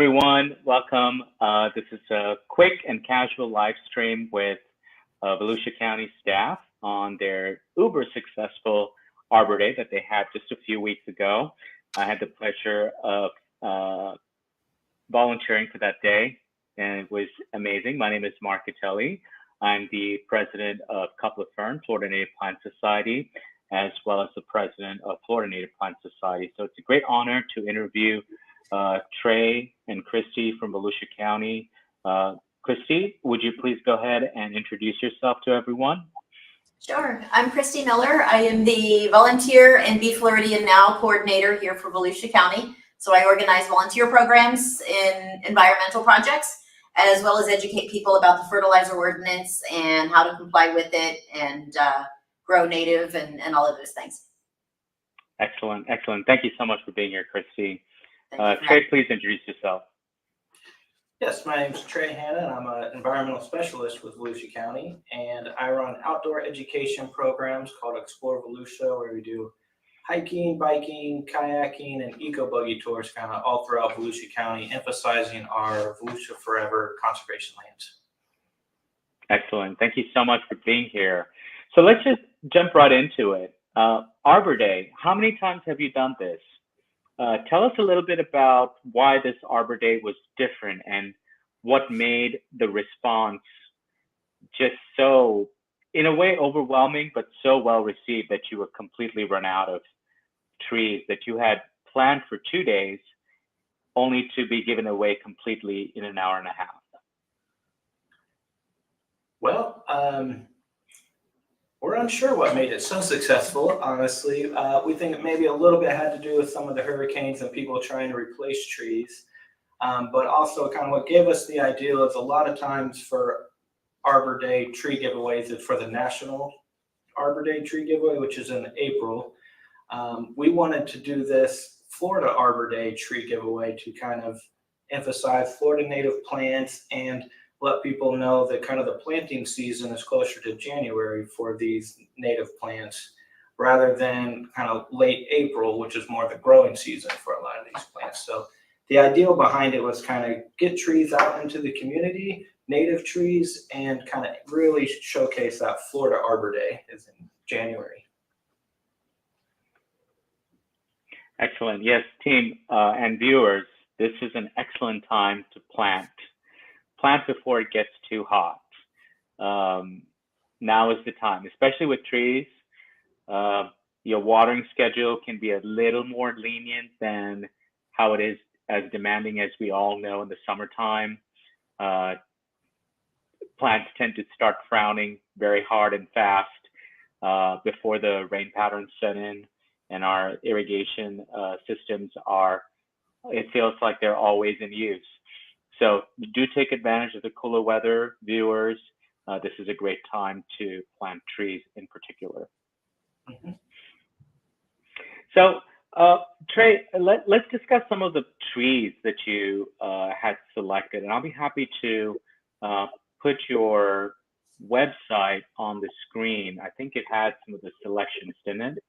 everyone, welcome. This is a quick and casual live stream with Volusia County staff on their uber successful Arbor Day that they had just a few weeks ago. I had the pleasure of volunteering for that day, and it was amazing. My name is Mark Catelli. I'm the president of Cuplet Fern, Florida Native Plant Society, as well as the president of Florida Native Plant Society. So it's a great honor to interview Trey and Christy from Volusia County. Christy, would you please go ahead and introduce yourself to everyone? Sure. I'm Christy Miller. I am the volunteer and Be Floridian Now coordinator here for Volusia County. So I organize volunteer programs in environmental projects, as well as educate people about the fertilizer ordinance and how to comply with it and grow native and all of those things. Excellent, excellent. Thank you so much for being here, Christy. Trey, please introduce yourself. Yes, my name is Trey Hanna, and I'm an environmental specialist with Volusia County, and I run outdoor education programs called Explore Volusia, where we do hiking, biking, kayaking, and eco-buggy tours kind of all throughout Volusia County, emphasizing our Volusia Forever conservation lands. Excellent. Thank you so much for being here. So let's just jump right into it. Arbor Day, how many times have you done this? Tell us a little bit about why this Arbor Day was different and what made the response just so, in a way, overwhelming, but so well received that you were completely run out of trees that you had planned for 2 days, only to be given away completely in an hour and a half. Well, we're unsure what made it so successful, honestly. We think it maybe a little bit had to do with some of the hurricanes and people trying to replace trees. But also kind of what gave us the idea is a lot of times for Arbor Day tree giveaways is for the National Arbor Day tree giveaway, which is in April. We wanted to do this Florida Arbor Day tree giveaway to kind of emphasize Florida native plants and let people know that kind of the planting season is closer to January for these native plants rather than kind of late April, which is more the growing season for a lot of these plants. So the idea behind it was kind of get trees out into the community, native trees, and kind of really showcase that Florida Arbor Day is in January. Excellent. Yes, team and viewers, this is an excellent time to plant. Plant before it gets too hot. Now is the time, especially with trees. Your watering schedule can be a little more lenient than how it is as demanding as we all know in the summertime. Plants tend to start frowning very hard and fast before the rain patterns set in, and our irrigation systems are, it feels like they're always in use. So do take advantage of the cooler weather, viewers. This is a great time to plant trees in particular. Mm-hmm. So Trey, let's discuss some of the trees that you had selected, and I'll be happy to put your website on the screen. I think it had some of the selections, didn't it?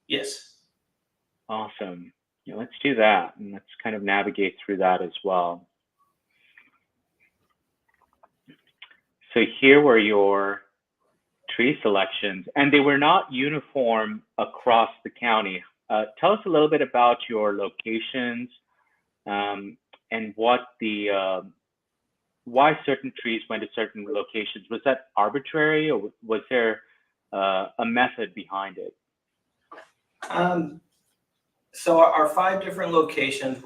Yes. Awesome. Yeah, let's do that, and let's kind of navigate through that as well. So here were your tree selections, and they were not uniform across the county. Tell us a little bit about your locations and what the why certain trees went to certain locations. Was that arbitrary, or was there a method behind it? So our 5 different locations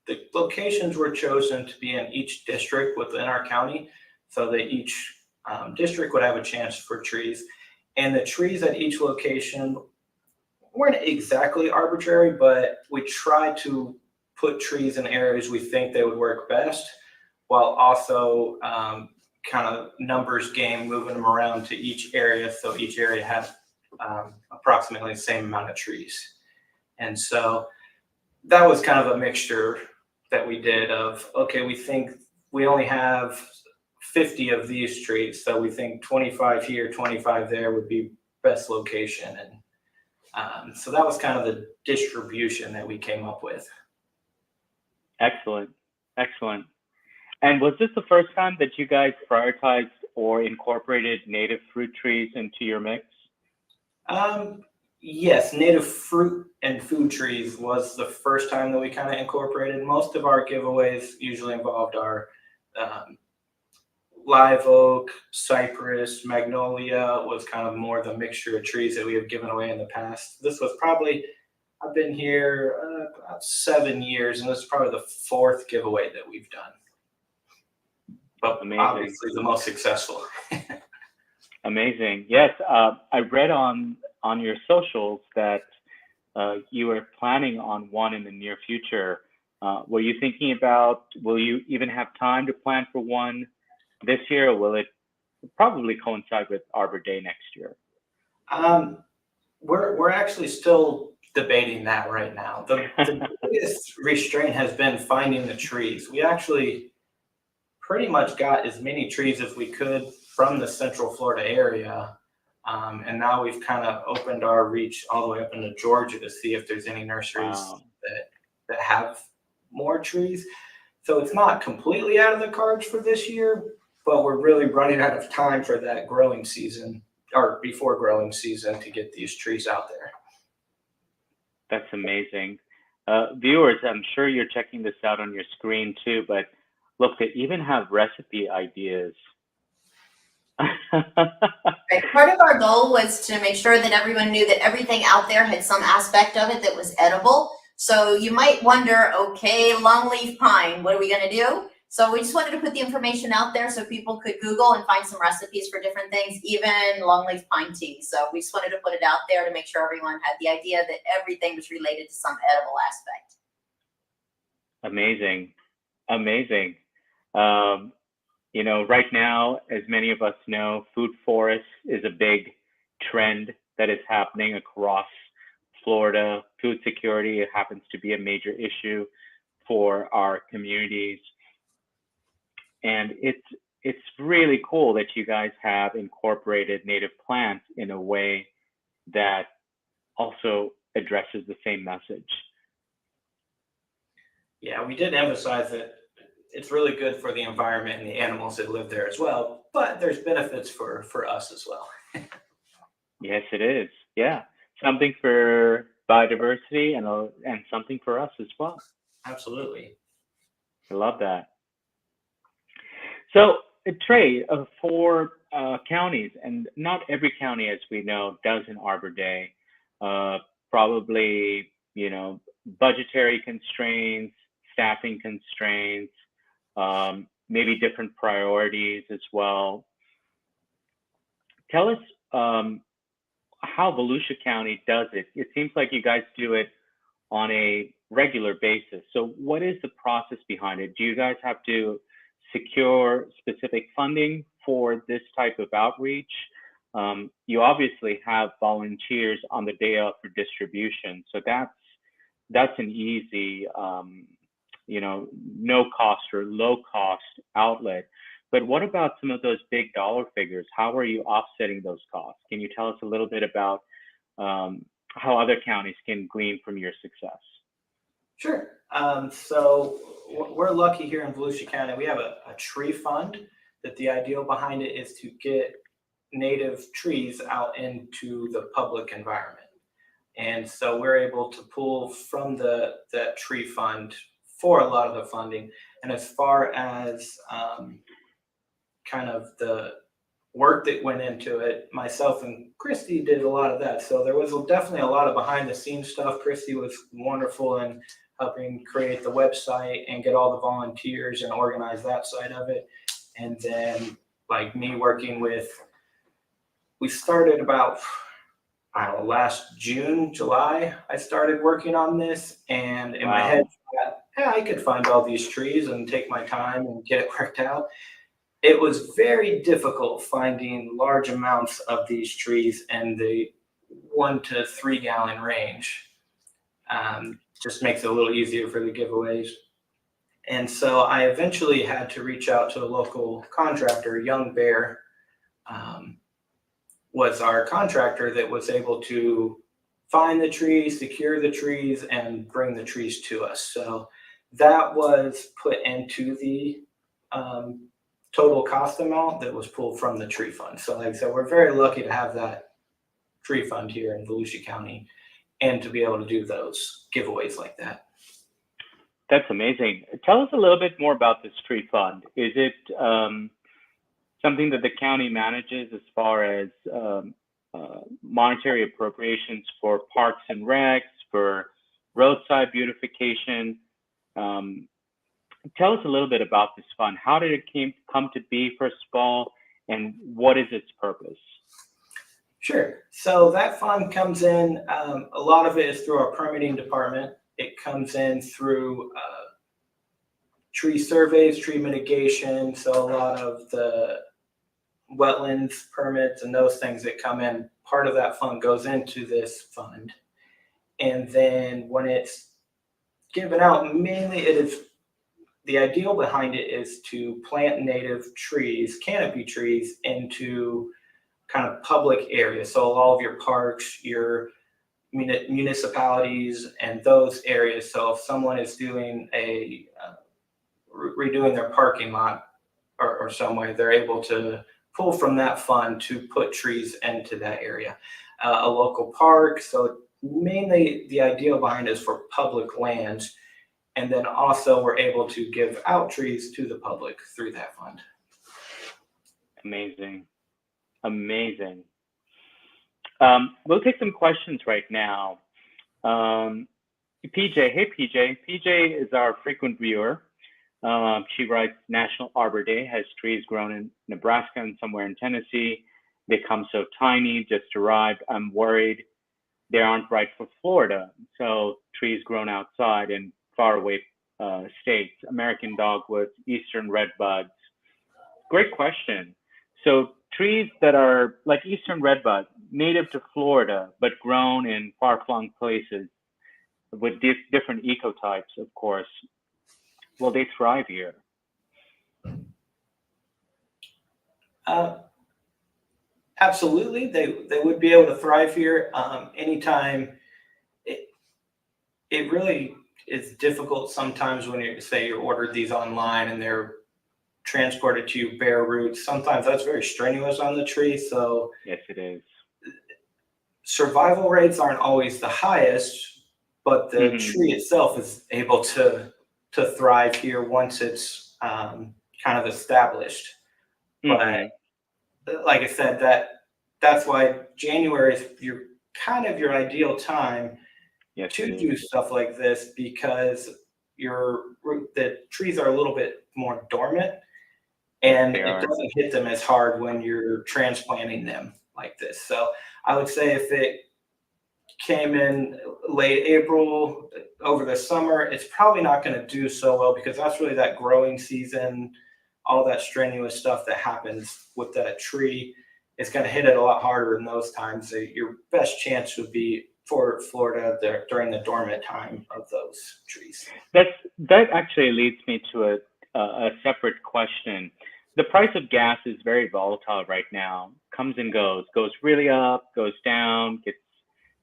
the locations were chosen to be in each district within our county, so that each district would have a chance for trees. And the trees at each location weren't exactly arbitrary, but we tried to put trees in areas we think they would work best, while also kind of numbers game, moving them around to each area, so each area had approximately the same amount of trees. And so that was kind of a mixture that we did of, okay, we think we only have 50 of these trees, so we think 25 here, 25 there would be best location. And so that was kind of the distribution that we came up with. Excellent. Excellent. And was this the first time that you guys prioritized or incorporated native fruit trees into your mix? Yes, native fruit and food trees was the first time that we kind of incorporated. Most of our giveaways usually involved our um, live oak, cypress, magnolia was kind of more the mixture of trees that we have given away in the past. This was probably, I've been here about 7 years, and this is probably the fourth giveaway that we've done. But Amazing. obviously the most successful. Amazing. Yes, I read on your socials that you were planning on one in the near future. Were you thinking about, will you even have time to plan for one this year, or will it probably coincide with Arbor Day next year? We're actually still debating that right now. The biggest restraint has been finding the trees. We actually pretty much got as many trees as we could from the Central Florida area. And now we've kind of opened our reach all the way up into Georgia to see if there's any nurseries that have more trees. So it's not completely out of the cards for this year, but we're really running out of time for that growing season, or before growing season, to get these trees out there. That's amazing. Viewers, I'm sure you're checking this out on your screen too, but look, they even have recipe ideas. Right. Part of our goal was to make sure that everyone knew that everything out there had some aspect of it that was edible. So you might wonder, okay, longleaf pine, what are we going to do? So we just wanted to put the information out there so people could Google and find some recipes for different things, even longleaf pine tea. So we just wanted to put it out there to make sure everyone had the idea that everything was related to some edible aspect. Amazing. Amazing. You know, right now, as many of us know, food forests is a big trend that is happening across Florida. Food security happens to be a major issue for our communities. And it's really cool that you guys have incorporated native plants in a way that also addresses the same message. Yeah, we did emphasize that it's really good for the environment and the animals that live there as well, but there's benefits for us as well. Yes, it is. Yeah, something for biodiversity and something for us as well. Absolutely. I love that. So, Trey, for counties, and not every county, as we know, does an Arbor Day. Probably, you know, budgetary constraints, staffing constraints, maybe different priorities as well. Tell us how Volusia County does it. It seems like you guys do it on a regular basis. So what is the process behind it? Do you guys have to secure specific funding for this type of outreach? You obviously have volunteers on the day of for distribution. So that's an easy, you know, no cost or low cost outlet. But what about some of those big dollar figures? How are you offsetting those costs? Can you tell us a little bit about how other counties can glean from your success? Sure. So we're lucky here in Volusia County. We have a tree fund that the ideal behind it is to get native trees out into the public environment. And so we're able to pull from that tree fund for a lot of the funding. And as far as kind of the work that went into it, myself and Christy did a lot of that. So there was definitely a lot of behind the scenes stuff. Christy was wonderful in helping create the website and get all the volunteers and organize that side of it. And then like me working with, we started about, I don't know, last June, July, I started working on this, and in my head, yeah, I could find all these trees and take my time and get it worked out. It was very difficult finding large amounts of these trees in the 1 to 3 gallon range. Just makes it a little easier for the giveaways. And so I eventually had to reach out to a local contractor. Young Bear was our contractor that was able to find the trees, secure the trees, and bring the trees to us. So that was put into the total cost amount that was pulled from the tree fund. So like I said, we're very lucky to have that tree fund here in Volusia County and to be able to do those giveaways like that. That's amazing. Tell us a little bit more about this tree fund. Is it something that the county manages as far as monetary appropriations for parks and recs, for roadside beautification? Tell us a little bit about this fund. How did it come to be, first of all, and what is its purpose? Sure. So that fund comes in, a lot of it is through our permitting department. It comes in through tree surveys, tree mitigation. So a lot of the wetlands permits and those things that come in, part of that fund goes into this fund. And then when it's given out, mainly it is, the ideal behind it is to plant native trees, canopy trees, into kind of public areas. So all of your parks, your municipalities, and those areas. So if someone is doing a redoing their parking lot or some way, they're able to pull from that fund to put trees into that area. A local park. So mainly the idea behind it is for public lands. And then also we're able to give out trees to the public through that fund. Amazing. Amazing. We'll take some questions right now. PJ, hey PJ. PJ is our frequent viewer. She writes, National Arbor Day has trees grown in Nebraska and somewhere in Tennessee. They come so tiny, just arrived. I'm worried they aren't right for Florida. So trees grown outside in faraway states, American dogwoods, eastern redbuds. Great question. So trees that are like eastern redbud, native to Florida, but grown in far-flung places with different ecotypes, of course, will they thrive here? Absolutely, they would be able to thrive here. Anytime. It really is difficult sometimes when you say you ordered these online and they're transported to you bare roots. Sometimes that's very strenuous on the tree. So yes, it is. Survival rates aren't always the highest, but the tree itself is able to thrive here once it's kind of established. But like I said, that's why January is your ideal time to do stuff like this, because the trees are a little bit more dormant, and it doesn't hit them as hard when you're transplanting them like this. So I would say if it came in late April over the summer, it's probably not going to do so well, because that's really that growing season, all that strenuous stuff that happens with that tree. It's going to hit it a lot harder in those times. So your best chance would be for Florida during the dormant time of those trees. That actually leads me to a separate question. The price of gas is very volatile right now. Comes and goes really up, goes down.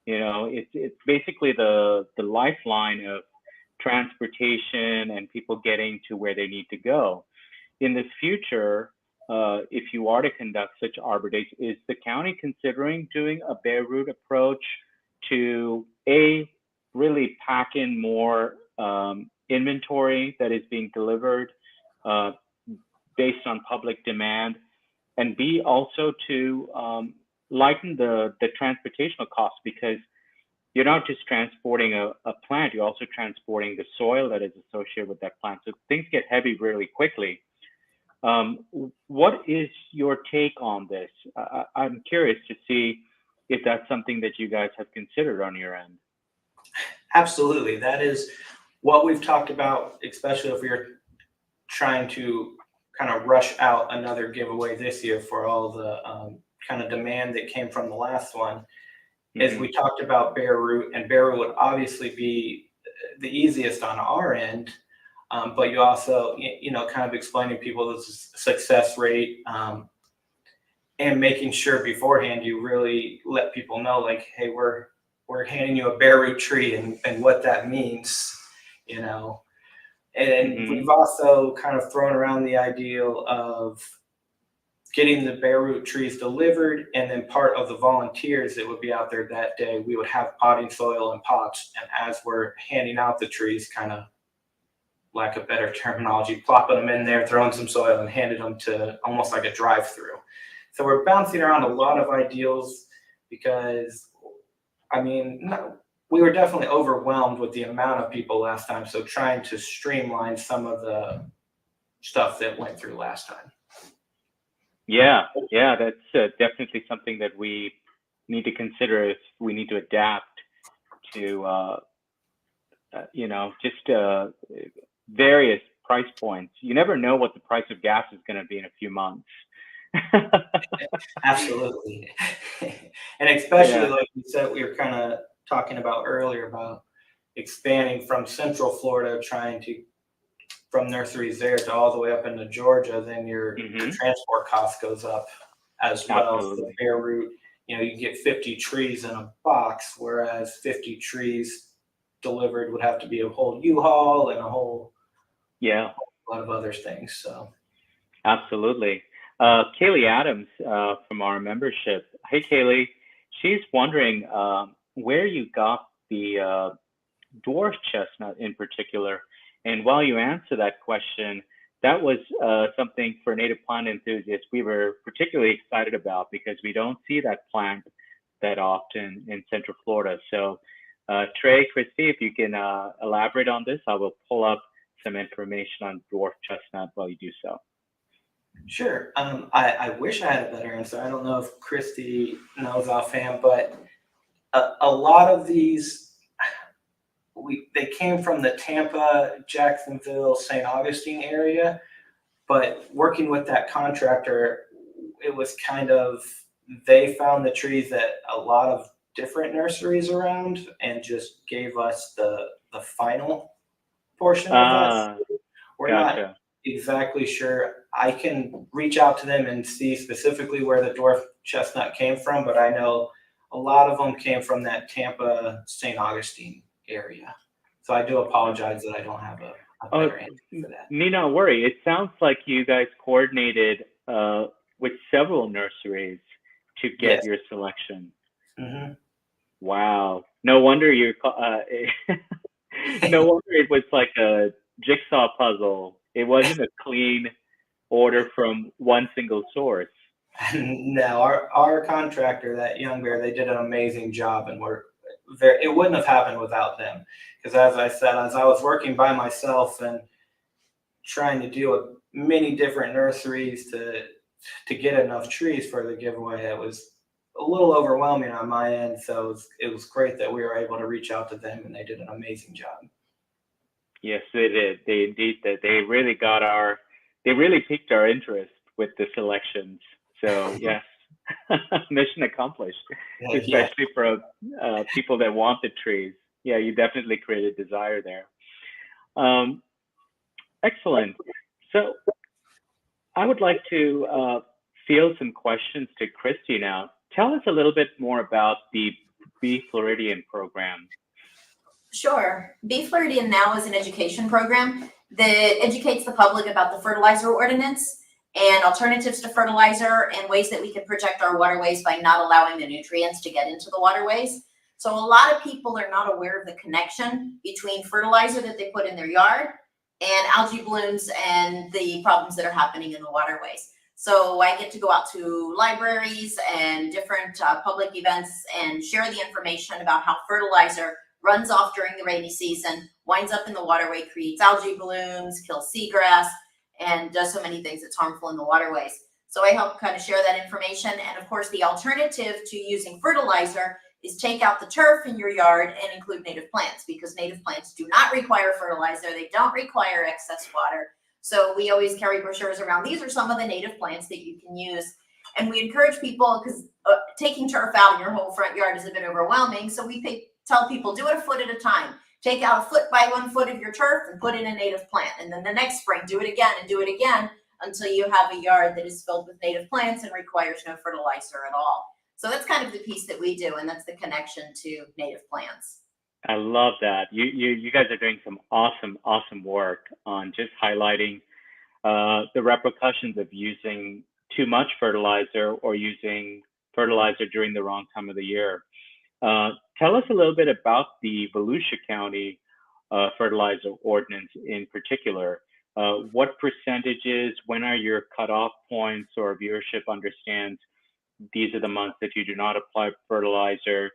It's basically the lifeline of transportation and people getting to where they need to go. In the future, if you are to conduct such Arbor Days, is the county considering doing a bare root approach to really pack in more inventory that is being delivered based on public demand, and B, also to lighten the transportational costs, because you're not just transporting a plant, you're also transporting the soil that is associated with that plant. So things get heavy really quickly. What is your take on this? I'm curious to see if that's something that you guys have considered on your end. Absolutely. That is what we've talked about, especially if we're trying to kind of rush out another giveaway this year for all the kind of demand that came from the last one. Is we talked about bare root, and bare root would obviously be the easiest on our end. But you also, kind of explaining people the success rate, and making sure beforehand you really let people know, like, hey, we're handing you a bare root tree and what that means, And we've also kind of thrown around the ideal of getting the bare root trees delivered, and then part of the volunteers that would be out there that day, we would have potting soil and pots. And as we're handing out the trees, kind of lack of better terminology, plopping them in there, throwing some soil and handing them to almost like a drive-through. So we're bouncing around a lot of ideals because, I mean, we were definitely overwhelmed with the amount of people last time. So trying to streamline some of the stuff that went through last time. Yeah, that's definitely something that we need to consider if we need to adapt to, just various price points. You never know what the price of gas is going to be in a few months. Absolutely. And especially like you said, we were kind of talking about earlier about expanding from Central Florida, trying to from nurseries there to all the way up into Georgia, then your transport cost goes up as well. Absolutely. So bare root, you can get 50 trees in a box, whereas 50 trees delivered would have to be a whole U-Haul and a whole lot of other things. So absolutely. Kaylee Adams from our membership. Hey, Kaylee. She's wondering where you got the dwarf chestnut in particular. And while you answer that question, that was something for native plant enthusiasts we were particularly excited about because we don't see that plant that often in Central Florida. So Trey, Christy, if you can elaborate on this, I will pull up some information on dwarf chestnut while you do so. Sure. I wish I had a better answer. I don't know if Christy knows offhand, but a lot of these, they came from the Tampa, Jacksonville, St. Augustine area, but working with that contractor, it was kind of, they found the trees at a lot of different nurseries around and just gave us the final portion of that. We're not exactly sure. I can reach out to them and see specifically where the dwarf chestnut came from, but I know a lot of them came from that Tampa, St. Augustine area. So I do apologize that I don't have a better answer for that. Need not worry. It sounds like you guys coordinated with several nurseries to get your selection. Wow. No wonder you're no wonder it was like a jigsaw puzzle. It wasn't a clean order from one single source. No, our contractor, that Young Bear, they did an amazing job, and it wouldn't have happened without them. Because as I said, as I was working by myself and trying to deal with many different nurseries to get enough trees for the giveaway, it was a little overwhelming on my end. So it was great that we were able to reach out to them, and they did an amazing job. Yes, they did. They indeed did. They really piqued our interest with the selections. So yes, mission accomplished, especially for people that want the trees. Yeah, you definitely created desire there. Excellent. So I would like to field some questions to Christy now. Tell us a little bit more about the Be Floridian program. Sure. Be Floridian now is an education program that educates the public about the fertilizer ordinance and alternatives to fertilizer and ways that we can protect our waterways by not allowing the nutrients to get into the waterways. So a lot of people are not aware of the connection between fertilizer that they put in their yard and algae blooms and the problems that are happening in the waterways. So I get to go out to libraries and different public events and share the information about how fertilizer runs off during the rainy season, winds up in the waterway, creates algae blooms, kills seagrass, and does so many things that's harmful in the waterways. So I help kind of share that information. And of course, the alternative to using fertilizer is take out the turf in your yard and include native plants, because native plants do not require fertilizer. They don't require excess water. So we always carry brochures around. These are some of the native plants that you can use. And we encourage people, because taking turf out in your whole front yard is a bit overwhelming. So we tell people, do it a foot at a time. Take out a foot by 1 foot of your turf and put in a native plant. And then the next spring, do it again and do it again until you have a yard that is filled with native plants and requires no fertilizer at all. So that's kind of the piece that we do, and that's the connection to native plants. I love that. You guys are doing some awesome work on just highlighting the repercussions of using too much fertilizer or using fertilizer during the wrong time of the year. Tell us a little bit about the Volusia County fertilizer ordinance in particular. What percentages, when are your cutoff points, or viewership understands these are the months that you do not apply fertilizer?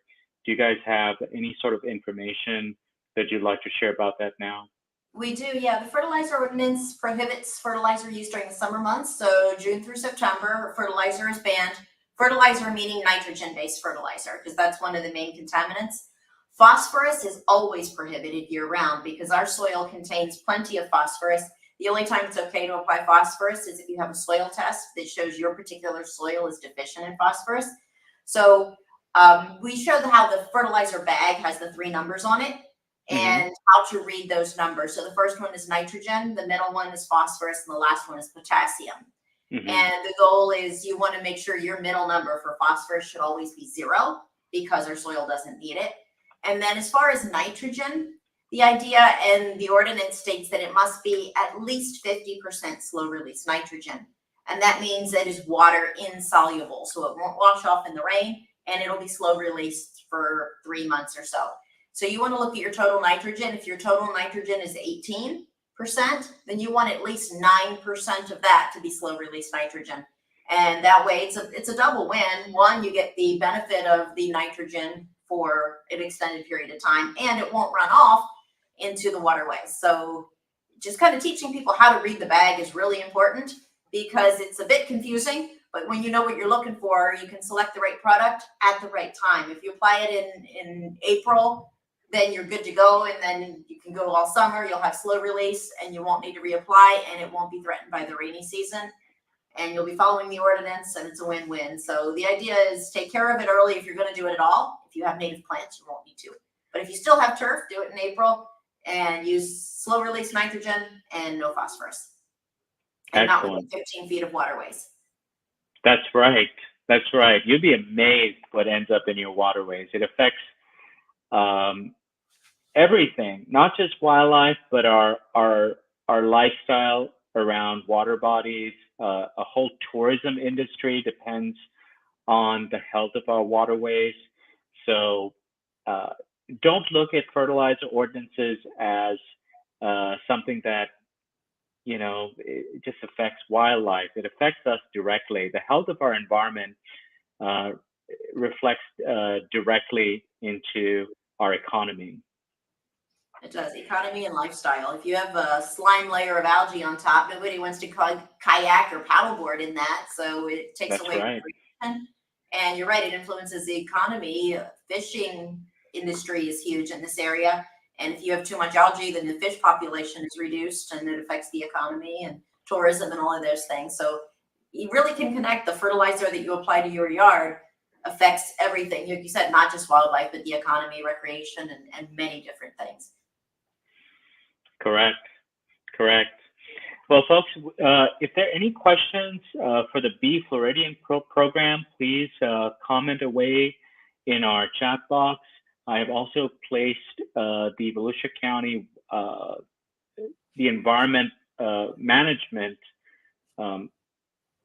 Do you guys have any sort of information that you'd like to share about that now? We do, yeah. The fertilizer ordinance prohibits fertilizer use during the summer months. So June through September, fertilizer is banned. Fertilizer meaning nitrogen-based fertilizer, because that's one of the main contaminants. Phosphorus is always prohibited year-round because our soil contains plenty of phosphorus. The only time it's okay to apply phosphorus is if you have a soil test that shows your particular soil is deficient in phosphorus. So we show how the fertilizer bag has the 3 numbers on it and how to read those numbers. So the first one is nitrogen, the middle one is phosphorus, and the last one is potassium. And the goal is you want to make sure your middle number for phosphorus should always be 0 because our soil doesn't need it. And then as far as nitrogen, the idea and the ordinance states that it must be at least 50% slow release nitrogen. And that means it is water insoluble. So it won't wash off in the rain and it'll be slow released for 3 months or so. So you want to look at your total nitrogen. If your total nitrogen is 18%, then you want at least 9% of that to be slow release nitrogen. And that way it's a double win. One, you get the benefit of the nitrogen for an extended period of time, and it won't run off into the waterways. So just kind of teaching people how to read the bag is really important because it's a bit confusing, but when you know what you're looking for, you can select the right product at the right time. If you apply it in April, then you're good to go, and then you can go all summer. You'll have slow release and you won't need to reapply, and it won't be threatened by the rainy season, and you'll be following the ordinance, and it's a win-win. So the idea is take care of it early if you're going to do it at all. If you have native plants, you won't need to. But if you still have turf, do it in April and use slow release nitrogen and no phosphorus. And not within 15 feet of waterways. That's right. That's right. You'd be amazed what ends up in your waterways. It affects everything, not just wildlife, but our lifestyle around water bodies. A whole tourism industry depends on the health of our waterways. So don't look at fertilizer ordinances as something that, you know, it just affects wildlife. It affects us directly. The health of our environment reflects directly into our economy. It does. Economy and lifestyle. If you have a slime layer of algae on top, nobody wants to kayak or paddleboard in that. So it takes away from the. And you're right, it influences the economy. Fishing industry is huge in this area. And if you have too much algae, then the fish population is reduced and it affects the economy and tourism and all of those things. So you really can connect the fertilizer that you apply to your yard affects everything. You said not just wildlife, but the economy, recreation, and many different things. Correct. Well, folks, if there are any questions for the Be Floridian program, please comment away in our chat box. I have also placed the Volusia County, the Environment Management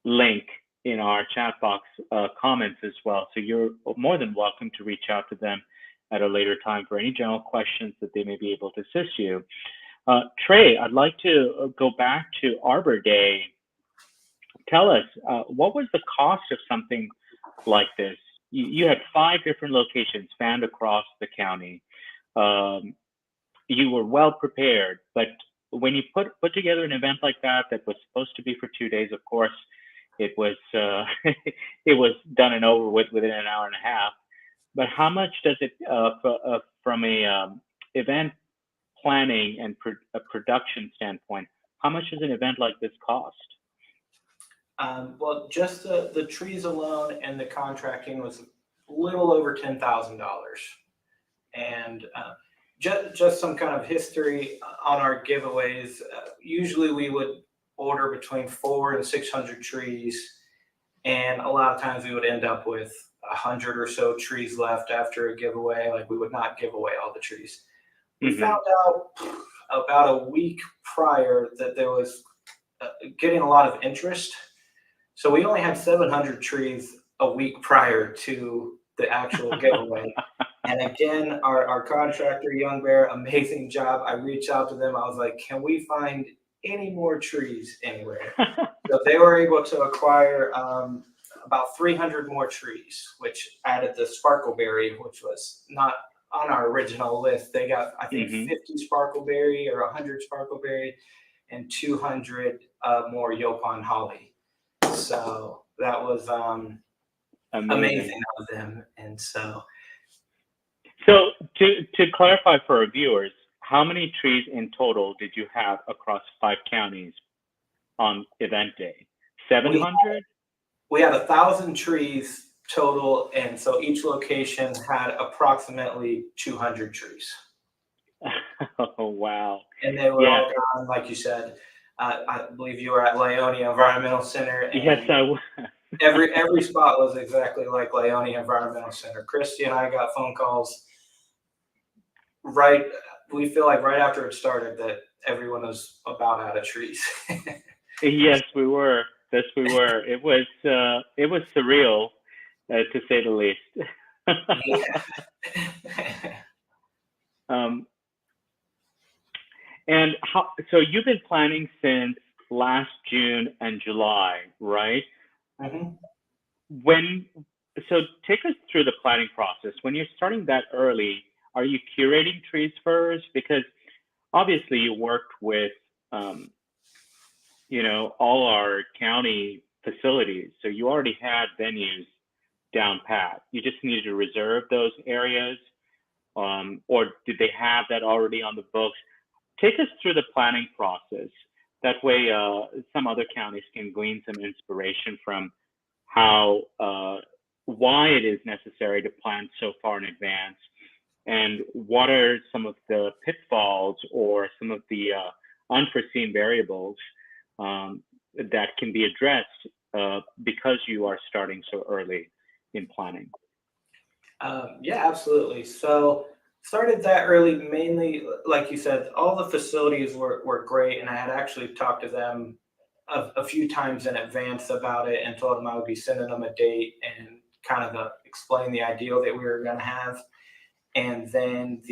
link in our chat box comments as well. So you're more than welcome to reach out to them at a later time for any general questions that they may be able to assist you. Trey, I'd like to go back to Arbor Day. Tell us, what was the cost of something like this? You had 5 different locations spanned across the county. You were well prepared, but when you put together an event like that was supposed to be for 2 days, of course, it was it was done and over with within an hour and a half. But how much does it, from a event planning and a production standpoint, how much does an event like this cost? Well, just the trees alone and the contracting was a little over $10,000. And just some kind of history on our giveaways. Usually we would order between 400 and 600 trees. And a lot of times we would end up with 100 or so trees left after a giveaway. Like, we would not give away all the trees. We found out about a week prior that there was getting a lot of interest. So we only had 700 trees a week prior to the actual giveaway. And again, our contractor, Young Bear, amazing job. I reached out to them. I was like, can we find any more trees anywhere? So they were able to acquire about 300 more trees, which added the sparkleberry, which was not on our original list. They got, I think, 50 sparkleberry or 100 sparkleberry and 200 more Yopon holly. So that was amazing of them. And so to clarify for our viewers, how many trees in total did you have across 5 counties on event day? 700? We had 1,000 trees total, and so each location had approximately 200 trees. Oh, wow. And they were all gone, like you said. I believe you were at Volusia Environmental Center. And yes, I was. every spot was exactly like Volusia Environmental Center. Christy and I got phone calls we feel like right after it started that everyone was about out of trees. Yes, we were. Yes, we were. It was surreal, to say the least. And so you've been planning since last June and July, right? So take us through the planning process. When you're starting that early, are you curating trees first? Because obviously you worked with, all our county facilities. So you already had venues down pat. You just needed to reserve those areas, or did they have that already on the books? Take us through the planning process. That way, some other counties can glean some inspiration from why it is necessary to plan so far in advance, and what are some of the pitfalls or some of the unforeseen variables that can be addressed because you are starting so early in planning. Yeah, absolutely. So started that early, mainly, like you said, all the facilities were great. And I had actually talked to them a few times in advance about it and told them I would be sending them a date and kind of explain the ideal that we were going to have. And then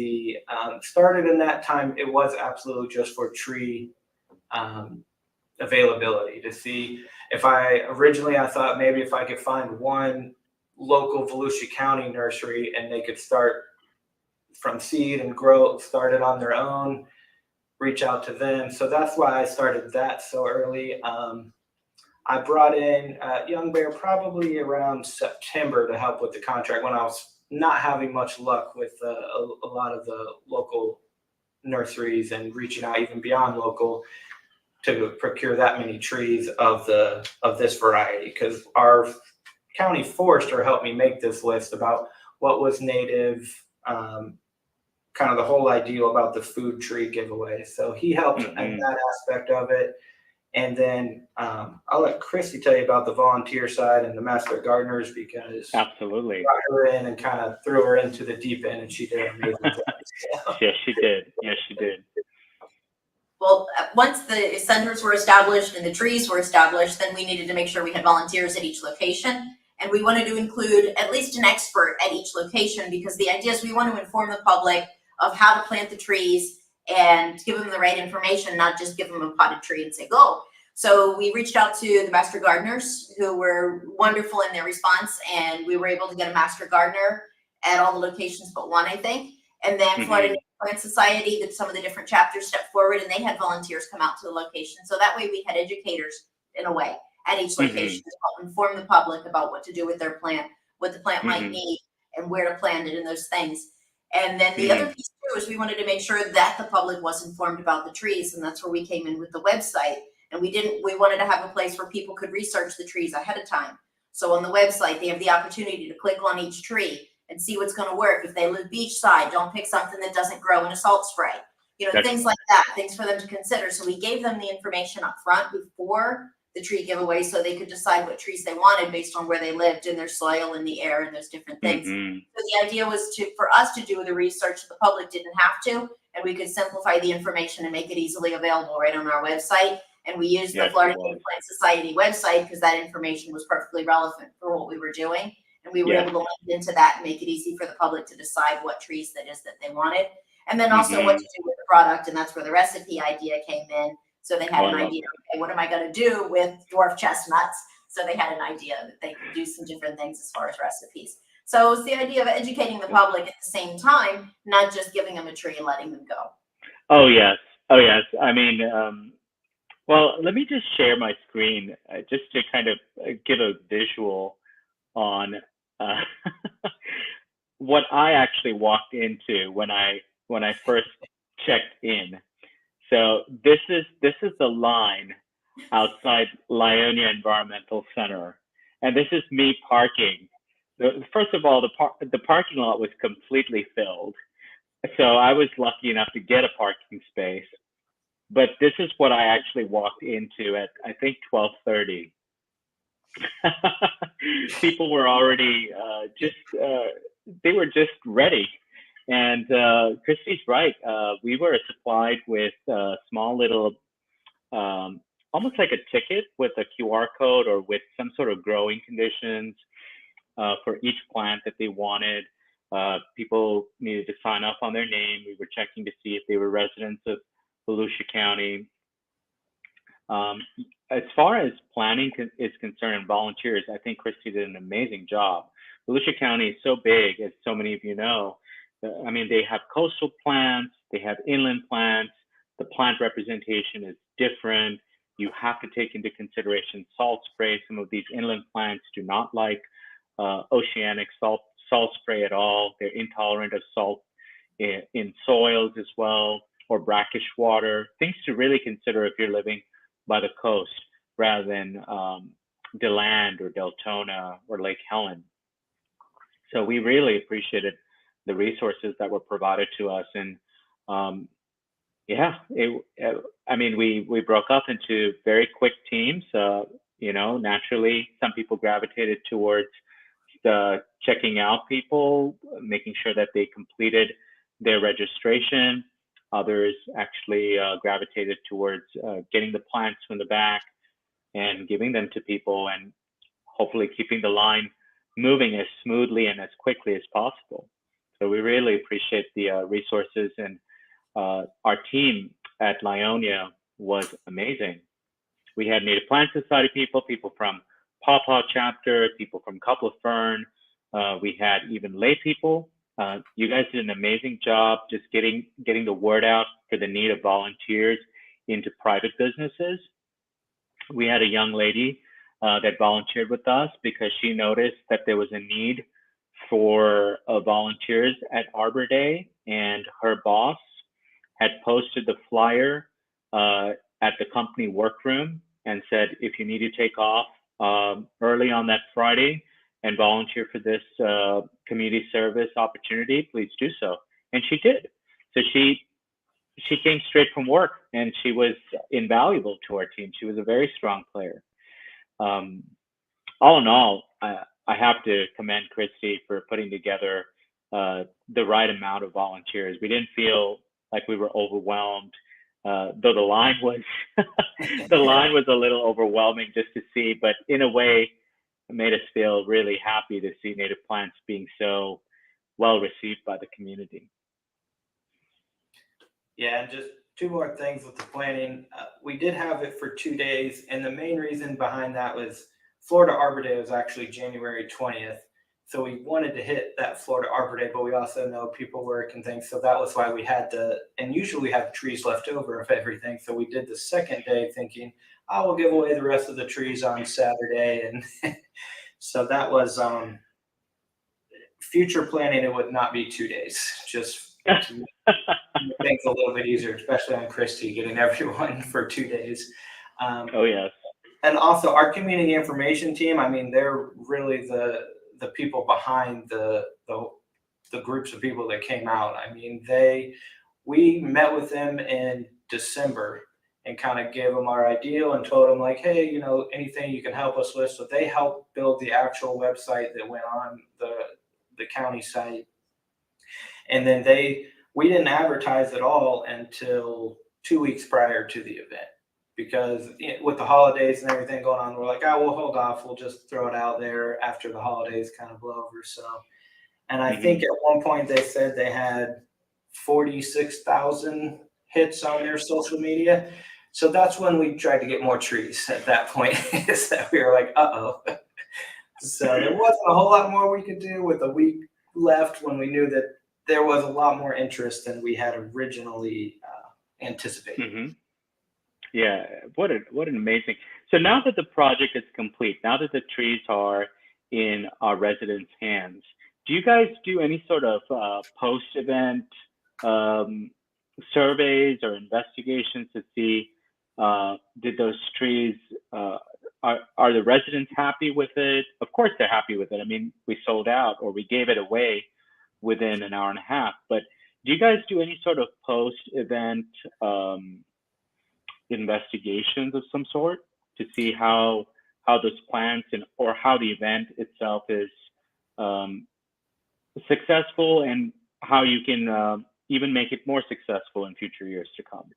started in that time, it was absolutely just for tree availability to see if I thought maybe if I could find one local Volusia County nursery and they could start from seed and start it on their own, reach out to them. So that's why I started that so early. I brought in Young Bear probably around September to help with the contract when I was not having much luck with a lot of the local nurseries and reaching out even beyond local to procure that many trees of this variety, because our county forester helped me make this list about what was native, kind of the whole ideal about the food tree giveaway. So he helped in that aspect of it. And then I'll let Christy tell you about the volunteer side and the master gardeners, because absolutely I brought her in and kind of threw her into the deep end, and she did an amazing job. Yes, she did. Yes, she did. Well, once the centers were established and the trees were established, then we needed to make sure we had volunteers at each location. And we wanted to include at least an expert at each location, because the idea is we want to inform the public of how to plant the trees and give them the right information, not just give them a potted tree and say, go. So we reached out to the master gardeners, who were wonderful in their response. And we were able to get a master gardener at all the locations but one, I think. And then Floridian Plant Society, that some of the different chapters stepped forward and they had volunteers come out to the location. So that way we had educators in a way at each location to help inform the public about what to do with their plant, what the plant might need, and where to plant it and those things. And then the other piece too is we wanted to make sure that the public was informed about the trees, and that's where we came in with the website. And we wanted to have a place where people could research the trees ahead of time. So on the website, they have the opportunity to click on each tree and see what's going to work. If they live beachside, don't pick something that doesn't grow in a salt spray. Things like that, things for them to consider. So we gave them the information up front before the tree giveaway so they could decide what trees they wanted based on where they lived in their soil and the air and those different things. Mm-hmm. So the idea was for us to do the research. The public didn't have to, and we could simplify the information and make it easily available right on our website. And we used the Floridian Plant Society website because that information was perfectly relevant for what we were doing. And we were able to link into that and make it easy for the public to decide what trees that is that they wanted. And then also what to do with the product. And that's where the recipe idea came in. So they had an idea, okay, what am I going to do with dwarf chestnuts? So they had an idea that they could do some different things as far as recipes. So it's the idea of educating the public at the same time, not just giving them a tree and letting them go. Oh, yes. Oh, yes. I mean, well, let me just share my screen just to kind of give a visual on what I actually walked into when I first checked in. So this is the line outside Volusia Environmental Center, and this is me parking. First of all, the parking lot was completely filled, so I was lucky enough to get a parking space. But this is what I actually walked into at, I think, 12:30. People were already they were just ready. And Christy's right. We were supplied with a small little, almost like a ticket with a QR code or with some sort of growing conditions for each plant that they wanted. People needed to sign up on their name. We were checking to see if they were residents of Volusia County. As far as planning is concerned and volunteers, I think Christy did an amazing job. Volusia County is so big, as so many of you know. I mean, they have coastal plants, they have inland plants. The plant representation is different. You have to take into consideration salt spray. Some of these inland plants do not like oceanic salt spray at all. They're intolerant of salt in soils as well, or brackish water. Things to really consider if you're living by the coast rather than DeLand or Deltona or Lake Helen. So we really appreciated the resources that were provided to us. And I mean, we broke up into very quick teams. Naturally, some people gravitated towards checking out people, making sure that they completed their registration. Others actually gravitated towards getting the plants from the back and giving them to people, and hopefully keeping the line moving as smoothly and as quickly as possible. So we really appreciate the resources, and our team at Volusia was amazing. We had Native Plant Society people from Pawpaw Chapter, people from Cuplet Fern. We had even lay people. You guys did an amazing job just getting the word out for the need of volunteers into private businesses. We had a young lady that volunteered with us because she noticed that there was a need for volunteers at Arbor Day, and her boss had posted the flyer at the company workroom and said, if you need to take off early on that Friday and volunteer for this community service opportunity, please do so. And she did. So she came straight from work, and she was invaluable to our team. She was a very strong player. All in all, I have to commend Christy for putting together the right amount of volunteers. We didn't feel like we were overwhelmed, though the line was a little overwhelming just to see, but in a way, it made us feel really happy to see native plants being so well received by the community. Yeah, and just two more things with the planning. We did have it for 2 days, and the main reason behind that was Florida Arbor Day was actually January 20th. So we wanted to hit that Florida Arbor Day, but we also know people work and things. So that was why we had and usually we have trees left over of everything. So we did the second day thinking, we'll give away the rest of the trees on Saturday. And so that was future planning. It would not be 2 days, just to make things a little bit easier, especially on Christy, getting everyone for 2 days. Oh, yes. And also our community information team, I mean, they're really the people behind the groups of people that came out. I mean, we met with them in December, and kind of gave them our ideal and told them like, hey, you know, anything you can help us with. So they helped build the actual website that went on the county site. And then we didn't advertise at all until 2 weeks prior to the event, because with the holidays and everything going on, we're like, oh, we'll hold off. We'll just throw it out there after the holidays kind of blow over. So, and I think at one point they said they had 46,000 hits on their social media. So that's when we tried to get more trees at that point, is that we were like, uh-oh. So there wasn't a whole lot more we could do with a week left, when we knew that there was a lot more interest than we had originally anticipated. Yeah, what an amazing. So now that the project is complete, now that the trees are in our residents' hands, do you guys do any sort of post-event surveys or investigations to see did those trees are the residents happy with it? Of course they're happy with it. I mean, we sold out, or we gave it away within an hour and a half. But do you guys do any sort of post-event investigations of some sort to see how those plants or how the event itself is successful, and how you can even make it more successful in future years to come?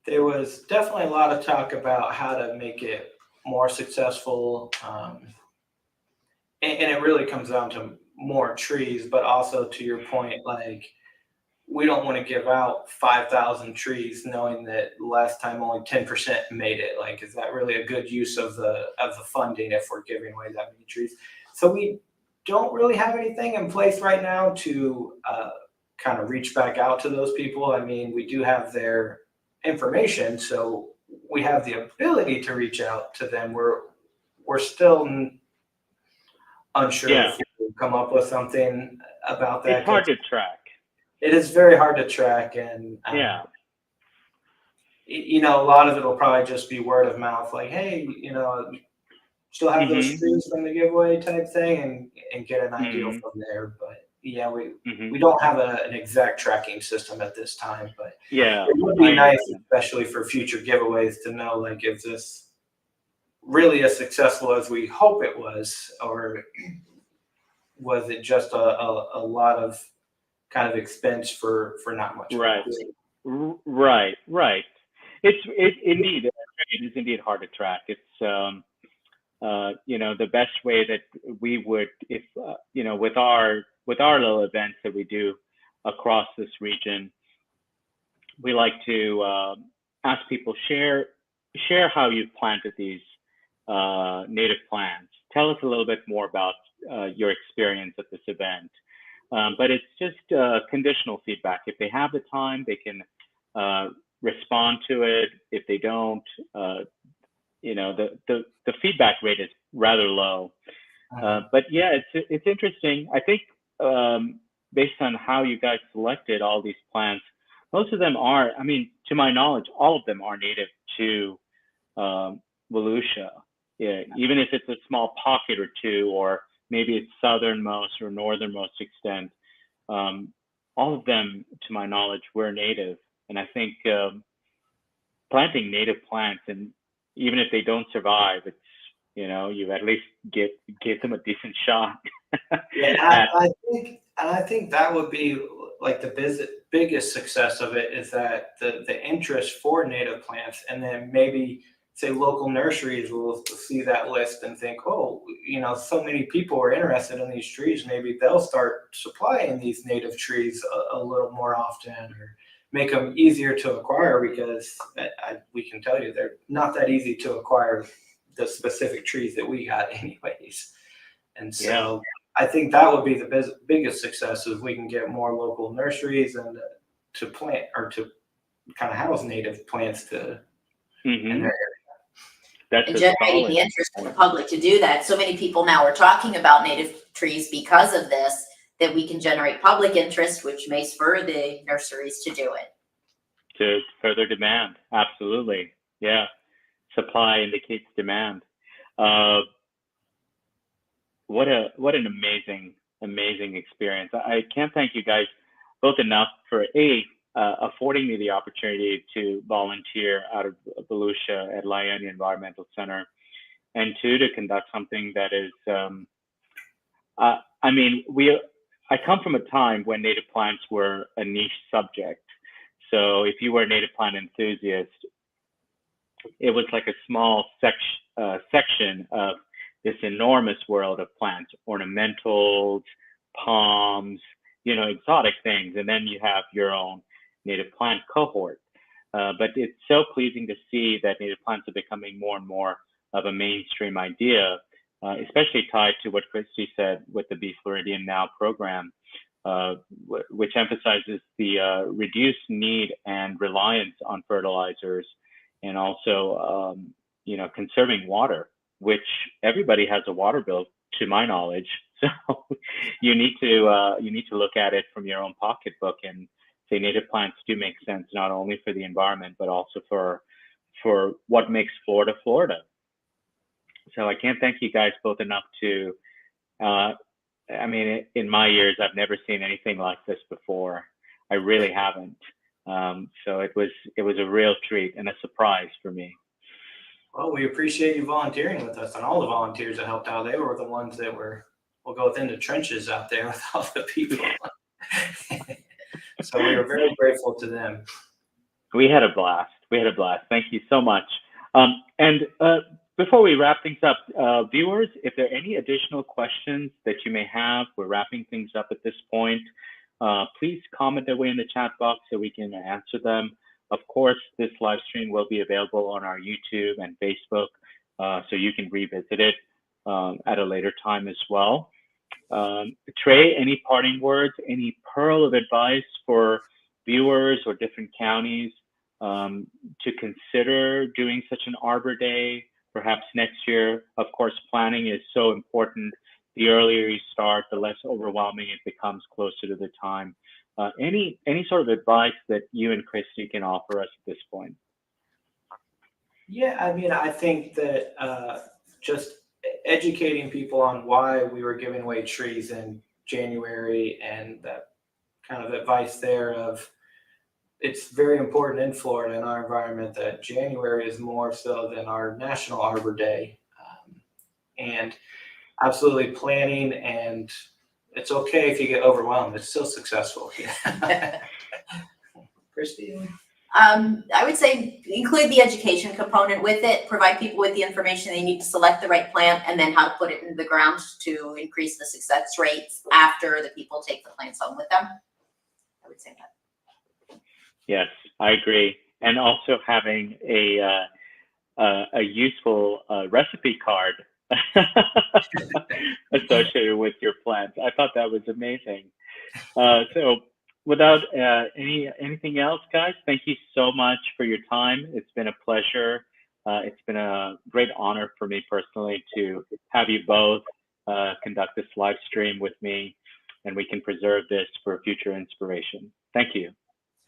There was definitely a lot of talk about how to make it more successful. And it really comes down to more trees, but also to your point, like, we don't want to give out 5,000 trees knowing that last time only 10% made it. Like, is that really a good use of the funding if we're giving away that many trees? So we don't really have anything in place right now to kind of reach back out to those people. I mean, we do have their information, so we have the ability to reach out to them. We're still unsure if we can come up with something about that. It's hard to track. It is very hard to track, and you know, a lot of it will probably just be word of mouth, like, hey, you know, still have those trees from the giveaway type thing, and get an idea from there. But yeah, we don't have an exact tracking system at this time, but it would be nice, especially for future giveaways, to know, like, is this really as successful as we hope it was, or was it just a lot of kind of expense for not much? Right. It is indeed hard to track. It's you know, the best way that we would, if you know, with our little events that we do across this region, we like to ask people share how you've planted these native plants. Tell us a little bit more about your experience at this event. But it's just conditional feedback. If they have the time, they can respond to it. If they don't, you know, the feedback rate is rather low. But yeah, it's interesting. I think based on how you guys selected all these plants, most of them are, I mean, to my knowledge, all of them are native to Volusia. Yeah, even if it's a small pocket or two, or maybe it's southernmost or northernmost extent, all of them, to my knowledge, were native. And I think planting native plants, and even if they don't survive, it's, you know, you at least give them a decent shot. Yeah, I think that would be like the biggest success of it, is that the interest for native plants, and then maybe say local nurseries will see that list and think, oh, you know, so many people are interested in these trees, maybe they'll start supplying these native trees a little more often, or make them easier to acquire, because we can tell you they're not that easy to acquire, the specific trees that we got anyways. And so I think that would be the biggest success, if we can get more local nurseries and to plant, or to kind of house native plants in their area. And generating the interest in the public to do that. So many people now are talking about native trees because of this, that we can generate public interest, which may spur the nurseries to do it. To further demand, absolutely. Yeah, supply indicates demand. What an amazing experience. I can't thank you guys both enough for affording me the opportunity to volunteer out of Volusia at Volusia Environmental Center, and two, to conduct something that is, I mean, I come from a time when native plants were a niche subject. So if you were a native plant enthusiast, it was like a small section of this enormous world of plants, ornamentals, palms, you know, exotic things. And then you have your own native plant cohort. But it's so pleasing to see that native plants are becoming more and more of a mainstream idea, especially tied to what Christy said with the Be Floridian Now program, which emphasizes the reduced need and reliance on fertilizers, and also, you know, conserving water, which everybody has a water bill, to my knowledge. So you need to look at it from your own pocketbook and say native plants do make sense, not only for the environment, but also for what makes Florida, Florida. So I can't thank you guys both enough to, I mean, in my years, I've never seen anything like this before. I really haven't. So it was a real treat and a surprise for me. Well, we appreciate you volunteering with us, and all the volunteers that helped out. They were the ones that we'll go within the trenches out there with all the people. So we are very grateful to them. We had a blast. Thank you so much. And before we wrap things up, viewers, if there are any additional questions that you may have, we're wrapping things up at this point. Please comment away in the chat box so we can answer them. Of course, this live stream will be available on our YouTube and Facebook, so you can revisit it at a later time as well. Trey, any parting words, any pearl of advice for viewers or different counties to consider doing such an Arbor Day, perhaps next year? Of course, planning is so important. The earlier you start, the less overwhelming it becomes closer to the time. Any sort of advice that you and Christy can offer us at this point? Yeah, I mean, I think that just educating people on why we were giving away trees in January, and that kind of advice there of it's very important in Florida, in our environment, that January is more so than our National Arbor Day. And absolutely planning, and it's okay if you get overwhelmed. It's still successful. Christy? I would say include the education component with it, provide people with the information they need to select the right plant, and then how to put it into the ground to increase the success rates after the people take the plants home with them. I would say that. Yes, I agree. And also having a useful recipe card associated with your plants. I thought that was amazing. So without anything else, guys, thank you so much for your time. It's been a pleasure. It's been a great honor for me personally to have you both conduct this live stream with me, and we can preserve this for future inspiration. Thank you.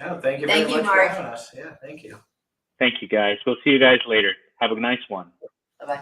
Oh, thank you very much for having us. Yeah, thank you. Thank you, guys. We'll see you guys later. Have a nice one. Bye-bye.